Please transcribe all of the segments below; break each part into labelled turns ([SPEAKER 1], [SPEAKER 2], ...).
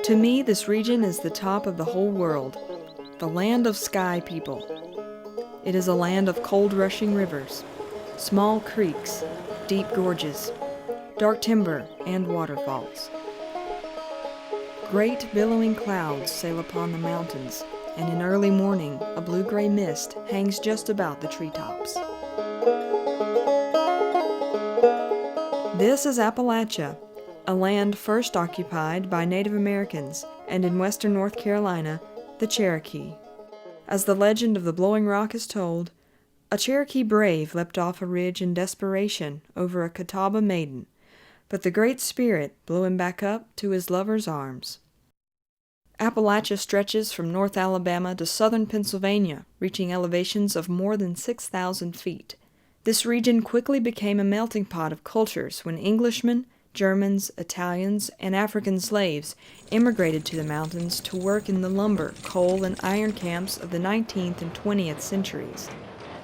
[SPEAKER 1] To me, this region is the top of the whole world, the land of sky people. It is a land of cold rushing rivers, small creeks, deep gorges, dark timber, and waterfalls. Great billowing clouds sail upon the mountains, and in early morning a blue-gray mist hangs just about the treetops. This is Appalachia, a land first occupied by Native Americans, and in western North Carolina, the Cherokee. As the legend of the Blowing Rock is told, a Cherokee brave leapt off a ridge in desperation over a Catawba maiden, but the Great Spirit blew him back up to his lover's arms. Appalachia stretches from North Alabama to southern Pennsylvania, reaching elevations of more than 6,000 feet. This region quickly became a melting pot of cultures when Englishmen, Germans, Italians, and African slaves immigrated to the mountains to work in the lumber, coal, and iron camps of the 19th and 20th centuries.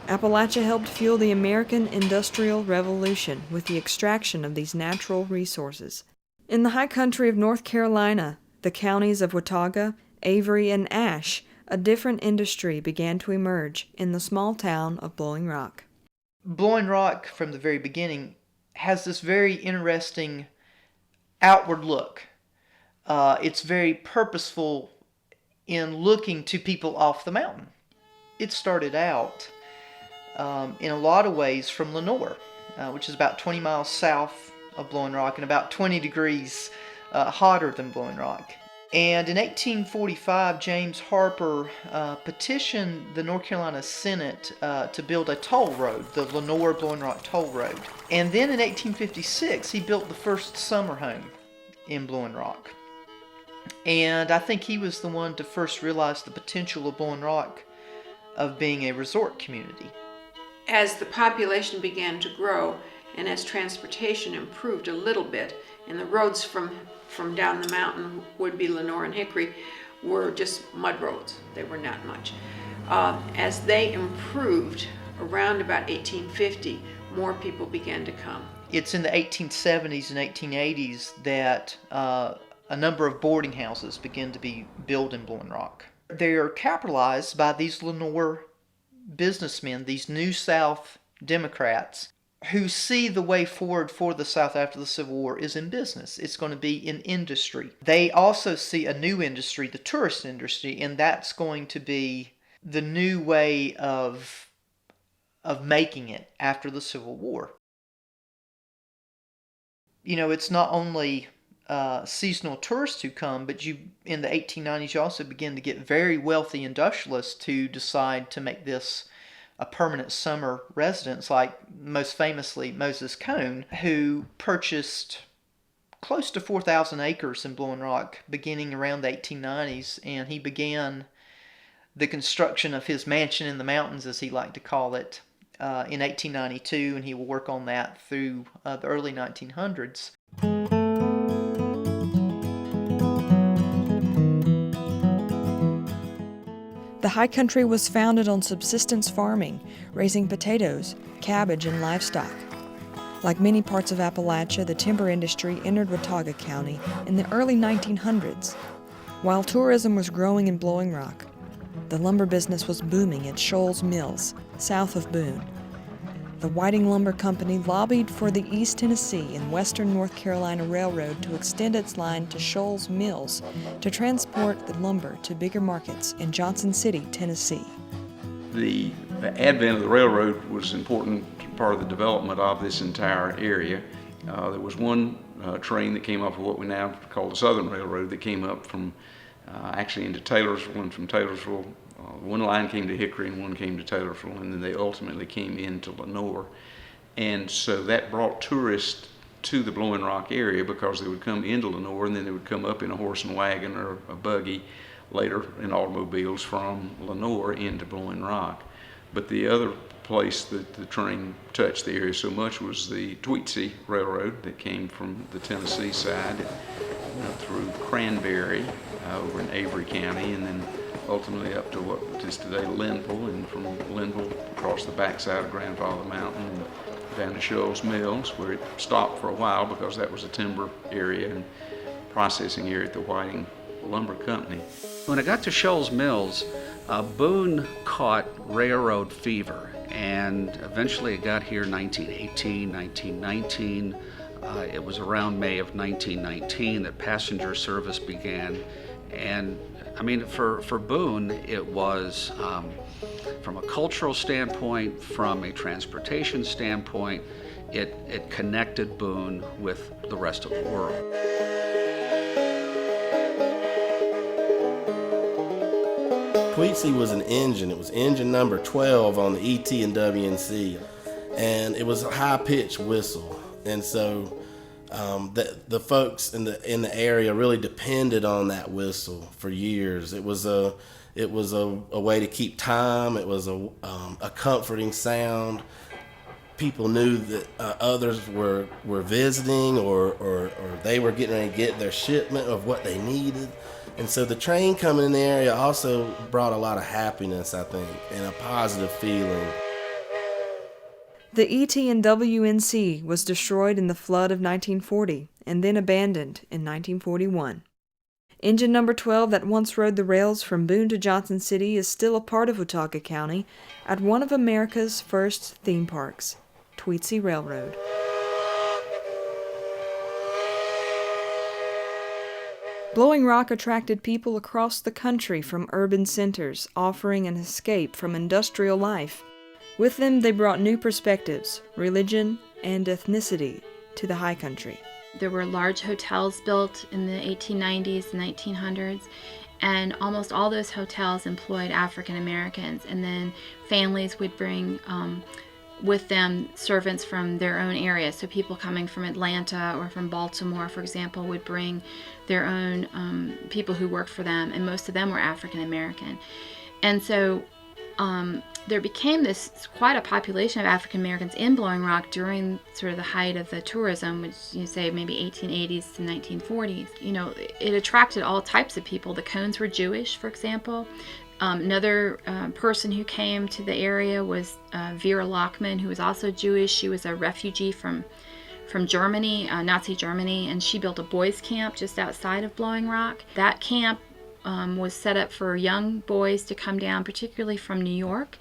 [SPEAKER 1] Appalachia helped fuel the American Industrial Revolution with the extraction of these natural resources. In the high country of North Carolina, the counties of Watauga, Avery, and Ashe, a different industry began to emerge in the small town of Blowing Rock.
[SPEAKER 2] Blowing Rock, from the very beginning, has this very interesting outward look. It's very purposeful in looking to people off the mountain. It started out in a lot of ways from Lenoir, which is about 20 miles south of Blowing Rock and about 20 degrees hotter than Blowing Rock. And in 1845, James Harper petitioned the North Carolina Senate to build a toll road, the Lenoir-Blowing Rock Toll Road. And then in 1856, he built the first summer home in Blowing Rock. And I think he was the one to first realize the potential of Blowing Rock of being a resort community.
[SPEAKER 3] As the population began to grow and as transportation improved a little bit, and the roads from down the mountain, would be Lenoir and Hickory, were just mud roads. They were not much. As they improved, around about 1850, more people began to come.
[SPEAKER 2] It's in the 1870s and 1880s that a number of boarding houses begin to be built in Blowing Rock. They are capitalized by these Lenoir businessmen, these New South Democrats, who see the way forward for the South after the Civil War is in business. It's going to be in industry. They also see a new industry, the tourist industry, and that's going to be the new way of making it after the Civil War. You know, it's not only seasonal tourists who come, but in the 1890s you also begin to get very wealthy industrialists who decide to make this a permanent summer residence, like most famously Moses Cone, who purchased close to 4,000 acres in Blowing Rock beginning around the 1890s, and he began the construction of his mansion in the mountains, as he liked to call it, in 1892, and he will work on that through the early 1900s.
[SPEAKER 1] The high country was founded on subsistence farming, raising potatoes, cabbage, and livestock. Like many parts of Appalachia, the timber industry entered Watauga County in the early 1900s. While tourism was growing in Blowing Rock, the lumber business was booming at Shoals Mills, south of Boone. The Whiting Lumber Company lobbied for the East Tennessee and Western North Carolina Railroad to extend its line to Shoals Mills to transport the lumber to bigger markets in Johnson City, Tennessee.
[SPEAKER 4] The advent of the railroad was an important part of the development of this entire area. There was one train that came up of what we now call the Southern Railroad that came up from actually into Taylorsville, and from Taylorsville one line came to Hickory and one came to Taylorsville, and then they ultimately came into Lenoir. And so that brought tourists to the Blowing Rock area because they would come into Lenoir and then they would come up in a horse and wagon or a buggy, later in automobiles, from Lenoir into Blowing Rock. But the other place that the train touched the area so much was the Tweetsie Railroad that came from the Tennessee side through Cranberry over in Avery County, and then ultimately up to what is today Linville, and from Linville across the backside of Grandfather Mountain down to Shoals Mills, where it stopped for a while because that was a timber area and processing area at the Whiting Lumber Company.
[SPEAKER 5] When I got to Shoals Mills, Boone caught railroad fever, and eventually it got here in 1918, 1919. It was around May of 1919 that passenger service began. And I mean, for Boone, it was from a cultural standpoint, from a transportation standpoint, it connected Boone with the rest of the world.
[SPEAKER 6] Tweetsie was an engine. It was engine number 12 on the ET and WNC, and it was a high-pitched whistle. And so the folks in the area really depended on that whistle for years. It was a way to keep time. It was a comforting sound. People knew that others were visiting or they were getting ready to get their shipment of what they needed. And so the train coming in the area also brought a lot of happiness, I think, and a positive feeling.
[SPEAKER 1] The ET and WNC was destroyed in the flood of 1940 and then abandoned in 1941. Engine number 12 that once rode the rails from Boone to Johnson City is still a part of Watauga County at one of America's first theme parks, Tweetsie Railroad. Blowing Rock attracted people across the country from urban centers, offering an escape from industrial life. With them, they brought new perspectives, religion, and ethnicity to the high country.
[SPEAKER 7] There were large hotels built in the 1890s and 1900s, and almost all those hotels employed African Americans, and then families would bring with them servants from their own area. So people coming from Atlanta or from Baltimore, for example, would bring their own people who worked for them, and most of them were African American. And so there became quite a population of African Americans in Blowing Rock during sort of the height of the tourism, which you say maybe 1880s to 1940s. You know, it attracted all types of people. The Cones were Jewish, for example. Another person who came to the area was Vera Lockman, who was also Jewish. She was a refugee from Germany, Nazi Germany, and she built a boys' camp just outside of Blowing Rock. That camp was set up for young boys to come down, particularly from New York.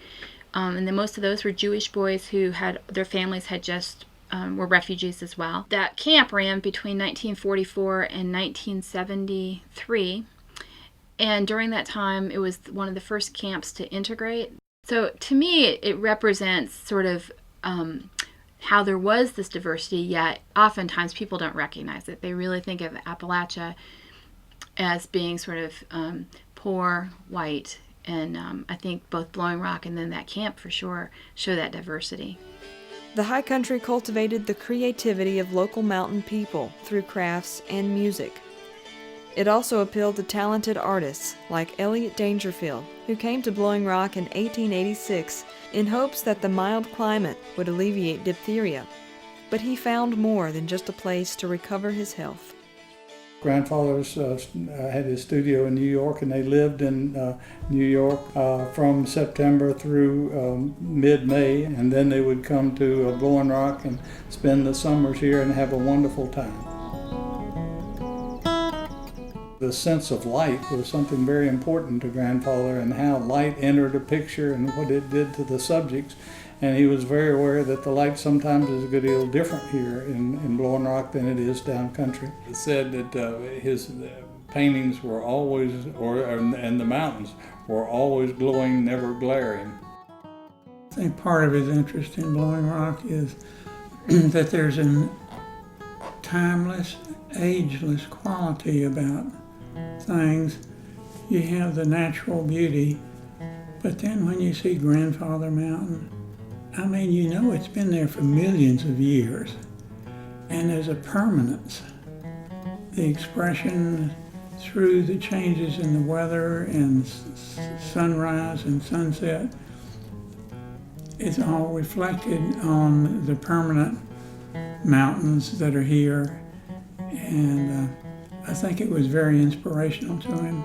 [SPEAKER 7] And then most of those were Jewish boys who had their families had just were refugees as well. That camp ran between 1944 and 1973. And during that time, it was one of the first camps to integrate. So to me, it represents sort of how there was this diversity, yet oftentimes people don't recognize it. They really think of Appalachia as being sort of poor, white, and I think both Blowing Rock and then that camp for sure show that diversity.
[SPEAKER 1] The high country cultivated the creativity of local mountain people through crafts and music. It also appealed to talented artists like Elliott Dangerfield, who came to Blowing Rock in 1886 in hopes that the mild climate would alleviate diphtheria. But he found more than just a place to recover his health.
[SPEAKER 8] Grandfather's had his studio in New York, and they lived in New York from September through mid-May, and then they would come to Blowing Rock and spend the summers here and have a wonderful time. The sense of light was something very important to Grandfather, and how light entered a picture and what it did to the subjects. And he was very aware that the light sometimes is a good deal different here in Blowing Rock than it is down country. He said that his paintings were always, and the mountains were always glowing, never glaring.
[SPEAKER 9] I think part of his interest in Blowing Rock is that there's a timeless, ageless quality about things. You have the natural beauty, but then when you see Grandfather Mountain, I mean, you know it's been there for millions of years, and there's a permanence. The expression through the changes in the weather and sunrise and sunset, it's all reflected on the permanent mountains that are here, and I think it was very inspirational to him.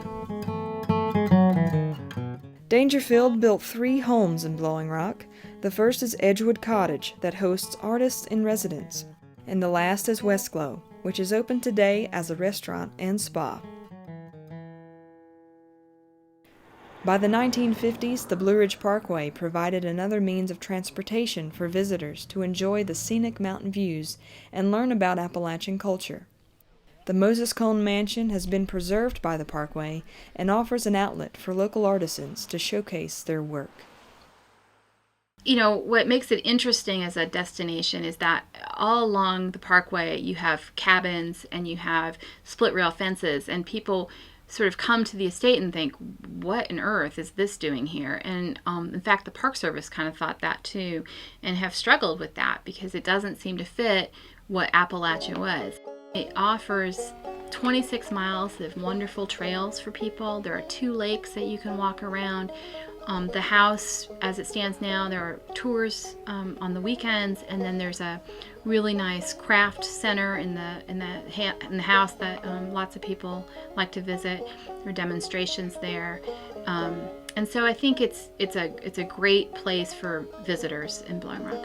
[SPEAKER 1] Dangerfield built 3 homes in Blowing Rock, The first is Edgewood Cottage, that hosts artists in residence, and the last is Westglow, which is open today as a restaurant and spa. By the 1950s, the Blue Ridge Parkway provided another means of transportation for visitors to enjoy the scenic mountain views and learn about Appalachian culture. The Moses Cone Mansion has been preserved by the Parkway and offers an outlet for local artisans to showcase their work.
[SPEAKER 7] You know, what makes it interesting as a destination is that all along the Parkway you have cabins and you have split rail fences, and people sort of come to the estate and think, what on earth is this doing here? And in fact, the Park Service kind of thought that too, and have struggled with that because it doesn't seem to fit what Appalachia was. It offers 26 miles of wonderful trails for people. There are 2 lakes that you can walk around. The house, as it stands now, there are tours on the weekends, and then there's a really nice craft center in the house that lots of people like to visit. There are demonstrations there, and so I think it's a great place for visitors in Blowing Rock.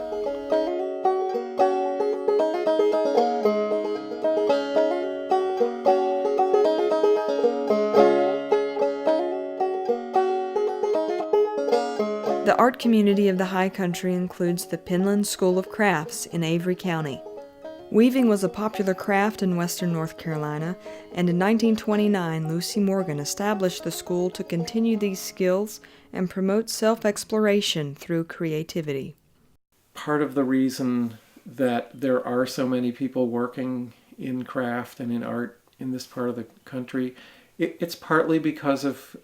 [SPEAKER 1] The art community of the High Country includes the Penland School of Crafts in Avery County. Weaving was a popular craft in western North Carolina, and in 1929 Lucy Morgan established the school to continue these skills and promote self-exploration through creativity.
[SPEAKER 10] Part of the reason that there are so many people working in craft and in art in this part of the country, it's partly because of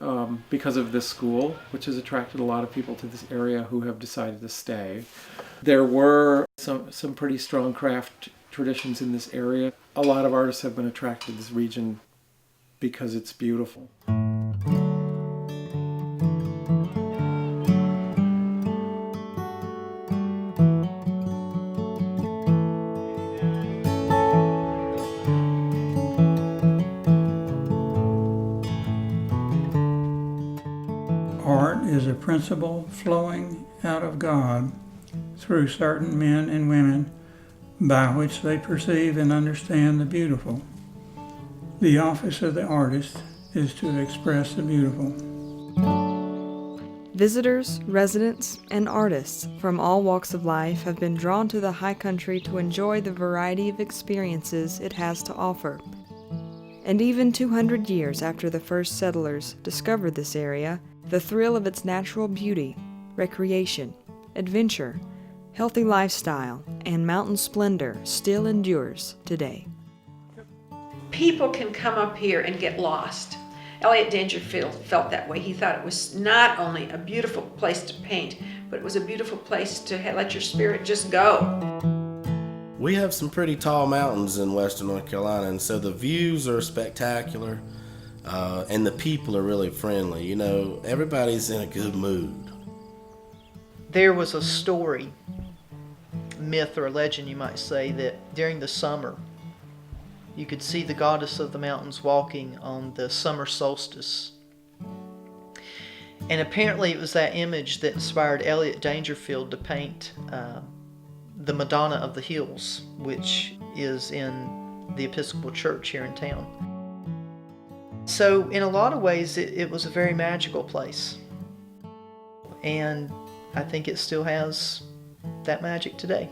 [SPEAKER 10] this school, which has attracted a lot of people to this area who have decided to stay. There were some pretty strong craft traditions in this area. A lot of artists have been attracted to this region because it's beautiful.
[SPEAKER 9] Art is a principle flowing out of God through certain men and women by which they perceive and understand the beautiful. The office of the artist is to express the beautiful.
[SPEAKER 1] Visitors, residents, and artists from all walks of life have been drawn to the High Country to enjoy the variety of experiences it has to offer. And even 200 years after the first settlers discovered this area, the thrill of its natural beauty, recreation, adventure, healthy lifestyle, and mountain splendor still endures today.
[SPEAKER 3] People can come up here and get lost. Elliott Dangerfield felt that way. He thought it was not only a beautiful place to paint, but it was a beautiful place to let your spirit just go.
[SPEAKER 6] We have some pretty tall mountains in western North Carolina, and so the views are spectacular, and the people are really friendly. You know, everybody's in a good mood.
[SPEAKER 2] There was a story, myth or a legend you might say, that during the summer you could see the goddess of the mountains walking on the summer solstice. And apparently it was that image that inspired Elliott Dangerfield to paint the Madonna of the Hills, which is in the Episcopal Church here in town. So in a lot of ways it was a very magical place. And I think it still has that magic today.